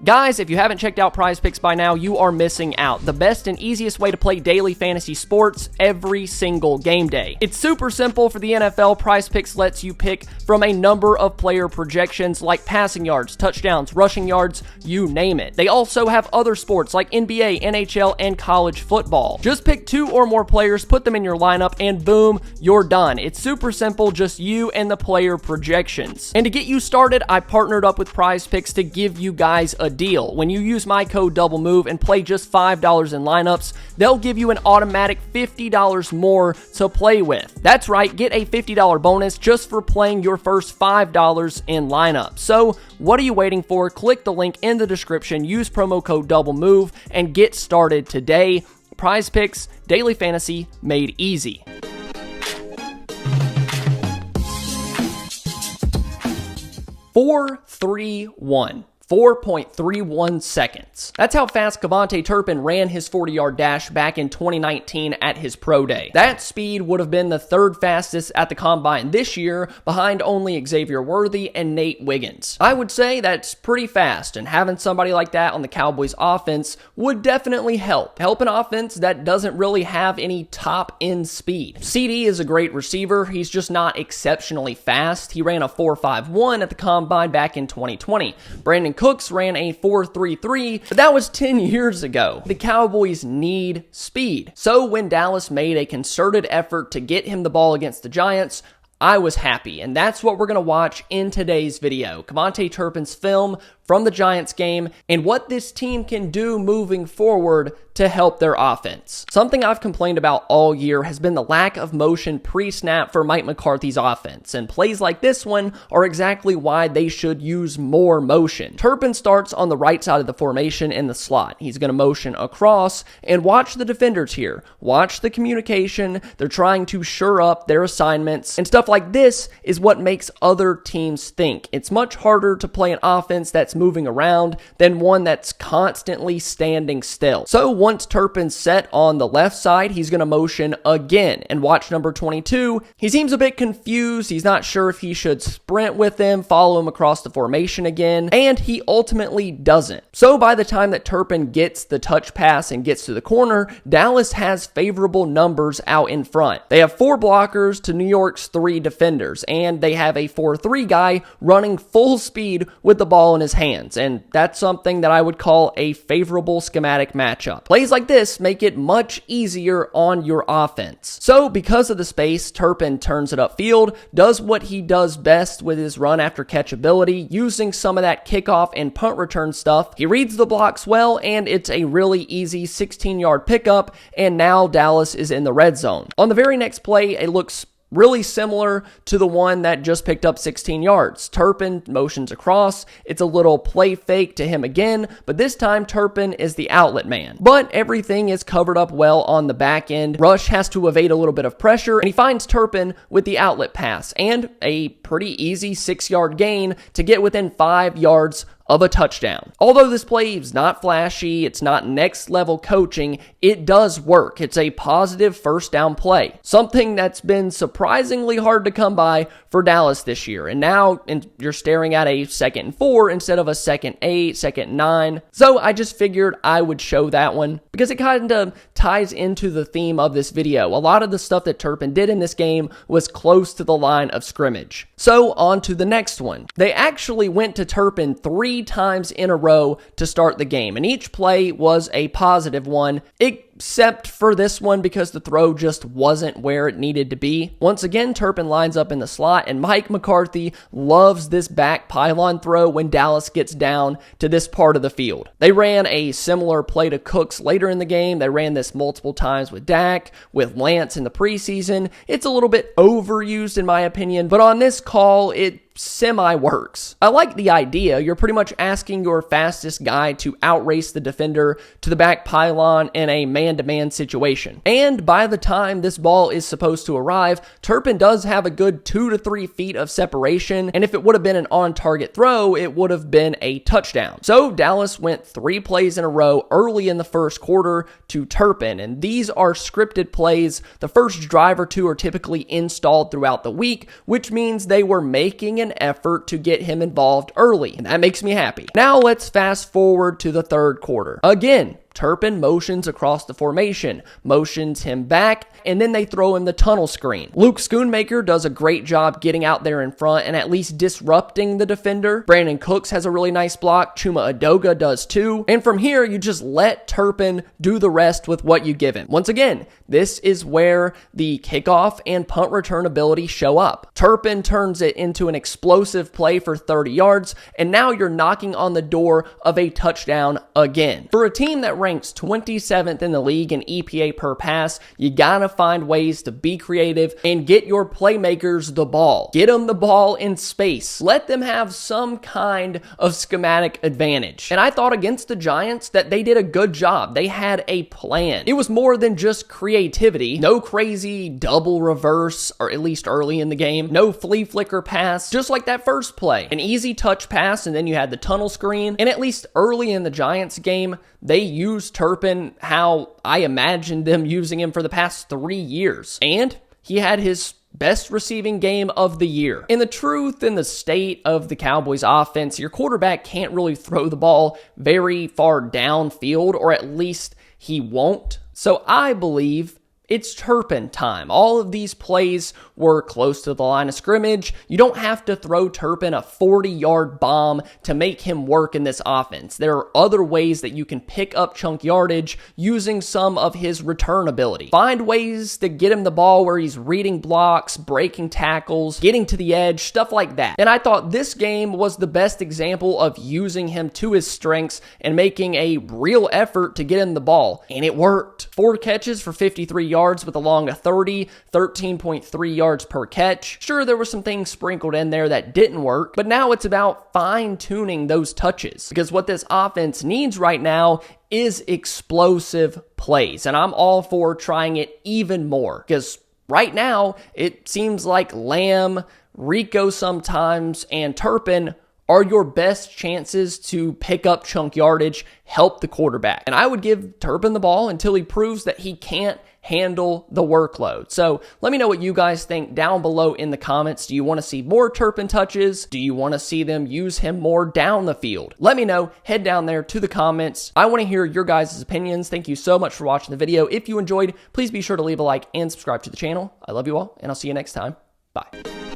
Guys, if you haven't checked out PrizePicks by now, you are missing out. The best and easiest way to play daily fantasy sports every single game day. It's super simple for the NFL. PrizePicks lets you pick from a number of player projections like passing yards, touchdowns, rushing yards, you name it. They also have other sports like NBA, NHL, and college football. Just pick 2 or more players, put them in your lineup, and boom, you're done. It's super simple, just you and the player projections. And to get you started, I partnered up with PrizePicks to give you guys a deal. When you use my code DoubleMove and play just $5 in lineups, they'll give you an automatic $50 more to play with. That's right, get a $50 bonus just for playing your first $5 in lineups. So, what are you waiting for? Click the link in the description, use promo code DoubleMove, and get started today. PrizePicks, daily fantasy made easy. 4-3-1. 4.31 seconds. That's how fast Kavontae Turpin ran his 40-yard dash back in 2019 at his pro day. That speed would have been the 3rd fastest at the combine this year, behind only Xavier Worthy and Nate Wiggins. I would say that's pretty fast, and having somebody like that on the Cowboys offense would definitely help. Help an offense that doesn't really have any top-end speed. CD is a great receiver, he's just not exceptionally fast. He ran a 4.51 at the combine back in 2020. Brandon Cooks ran a 4.33, but that was 10 years ago. The Cowboys need speed. So when Dallas made a concerted effort to get him the ball against the Giants, I was happy, and that's what we're going to watch in today's video. Kavontae Turpin's film from the Giants game and what this team can do moving forward to help their offense. Something I've complained about all year has been the lack of motion pre-snap for Mike McCarthy's offense, and plays like this one are exactly why they should use more motion. Turpin starts on the right side of the formation in the slot. He's going to motion across, and watch the defenders here. Watch the communication. They're trying to shore up their assignments, and stuff like this is what makes other teams think. It's much harder to play an offense that's moving around than one that's constantly standing still. So once Turpin's set on the left side, he's going to motion again, and watch number 22. He seems a bit confused. He's not sure if he should sprint with him, follow him across the formation again, and he ultimately doesn't. So by the time that Turpin gets the touch pass and gets to the corner, Dallas has favorable numbers out in front. They have 4 blockers to New York's 3 defenders, and they have a 4-3 guy running full speed with the ball in his hands, and that's something that I would call a favorable schematic matchup. Plays like this make it much easier on your offense. So because of the space, Turpin turns it upfield, does what he does best with his run after catch ability, using some of that kickoff and punt return stuff. He reads the blocks well, and it's a really easy 16-yard pickup, and now Dallas is in the red zone. On the very next play, it looks really similar to the one that just picked up 16 yards. Turpin motions across. It's a little play fake to him again, but this time Turpin is the outlet man. But everything is covered up well on the back end. Rush has to evade a little bit of pressure, and he finds Turpin with the outlet pass and a pretty easy 6-yard gain to get within 5 yards of a touchdown. Although this play is not flashy, it's not next level coaching, it does work. It's a positive first down play. Something that's been surprisingly hard to come by for Dallas this year. And now you're staring at a 2nd and 4 instead of a 2nd and 8, 2nd and 9. So I just figured I would show that one because it kind of ties into the theme of this video. A lot of the stuff that Turpin did in this game was close to the line of scrimmage. So on to the next one. They actually went to Turpin 3 times in a row to start the game, and each play was a positive one, except for this one because the throw just wasn't where it needed to be. Once again, Turpin lines up in the slot, and Mike McCarthy loves this back pylon throw when Dallas gets down to this part of the field. They ran a similar play to Cooks later in the game. They ran this multiple times with Dak, with Lance in the preseason. It's a little bit overused in my opinion, but on this call, it semi-works. I like the idea. You're pretty much asking your fastest guy to outrace the defender to the back pylon in a man man-to-man situation. And by the time this ball is supposed to arrive, Turpin does have a good 2 to 3 feet of separation, and if it would have been an on-target throw, it would have been a touchdown. So Dallas went 3 plays in a row early in the first quarter to Turpin, and these are scripted plays. The first drive or two are typically installed throughout the week, which means they were making an effort to get him involved early, and that makes me happy. Now let's fast forward to the third quarter. Again, Turpin motions across the formation, motions him back, and then they throw him the tunnel screen. Luke Schoonmaker does a great job getting out there in front and at least disrupting the defender. Brandon Cooks has a really nice block. Chuma Edoga does too. And from here, you just let Turpin do the rest with what you give him. Once again, this is where the kickoff and punt return ability show up. Turpin turns it into an explosive play for 30 yards, and now you're knocking on the door of a touchdown again. For a team that ranks 27th in the league in EPA per pass, you gotta find ways to be creative and get your playmakers the ball. Get them the ball in space. Let them have some kind of schematic advantage. And I thought against the Giants that they did a good job. They had a plan. It was more than just creativity. No crazy double reverse, or at least early in the game. No flea flicker pass, just like that first play. An easy touch pass, and then you had the tunnel screen. And at least early in the Giants game, they used Turpin how I imagined them using him for the past 3 years. And he had his best receiving game of the year. And the truth in the state of the Cowboys offense, your quarterback can't really throw the ball very far downfield, or at least he won't. So I believe it's Turpin time. All of these plays were close to the line of scrimmage. You don't have to throw Turpin a 40-yard bomb to make him work in this offense. There are other ways that you can pick up chunk yardage using some of his return ability. Find ways to get him the ball where he's reading blocks, breaking tackles, getting to the edge, stuff like that. And I thought this game was the best example of using him to his strengths and making a real effort to get him the ball. And it worked. 4 catches for 53 yards with along a 30, 13.3 yards per catch. Sure, there were some things sprinkled in there that didn't work, but now it's about fine-tuning those touches, because what this offense needs right now is explosive plays, and I'm all for trying it even more, because right now it seems like Lamb, Rico sometimes, and Turpin are your best chances to pick up chunk yardage, help the quarterback. And I would give Turpin the ball until he proves that he can't handle the workload. So let me know what you guys think down below in the comments. Do you want to see more Turpin touches? Do you want to see them use him more down the field? Let me know. Head down there to the comments. I want to hear your guys' opinions. Thank you so much for watching the video. If you enjoyed, please be sure to leave a like and subscribe to the channel. I love you all, and I'll see you next time. Bye.